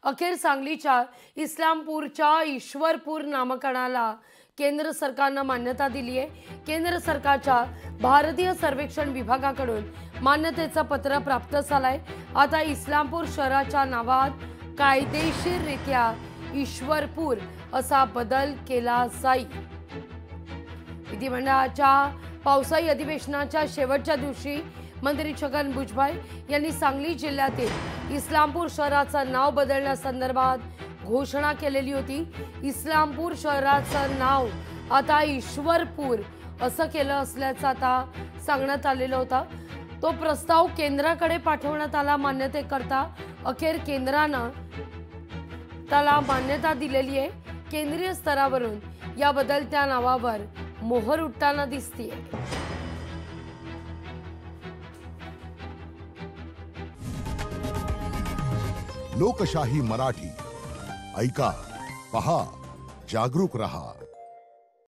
अखेर सांगलीच्या इस्लामपूरच्या ईश्वरपूर नामकरणाला केंद्र सरकारनं मान्यता दिली आहे। केंद्र सरकारच्या भारतीय सर्वेक्षण विभागाकडून मान्यतेचं पत्र प्राप्त झालंय। आता इस्लामपूर शहराच्या नावात कायदेशीररित्या ईश्वरपूर असा बदल केला जाईल। विधिमंडळाच्या पावसाळी अधिवेशनाच्या शेवटच्या दिवशी मंत्री छगन भुजबळ यांनी सांगली जिल्ह्यातील इस्लामपूर शहराचं नाव बदलण्यासंदर्भात घोषणा केलेली होती। इस्लामपूर शहराचं नाव आता ईश्वरपूर असं केलं असल्याचं आता सांगण्यात आलेलं होतं। तो प्रस्ताव केंद्राकडे पाठवण्यात आला मान्यतेकरता। अखेर केंद्रानं त्याला मान्यता दिलेली आहे। केंद्रीय स्तरावरून या बदलत्या नावावर मोहर उठताना दिसतेय। लोकशाही मराठी ऐका, पहा, जागरूक रहा।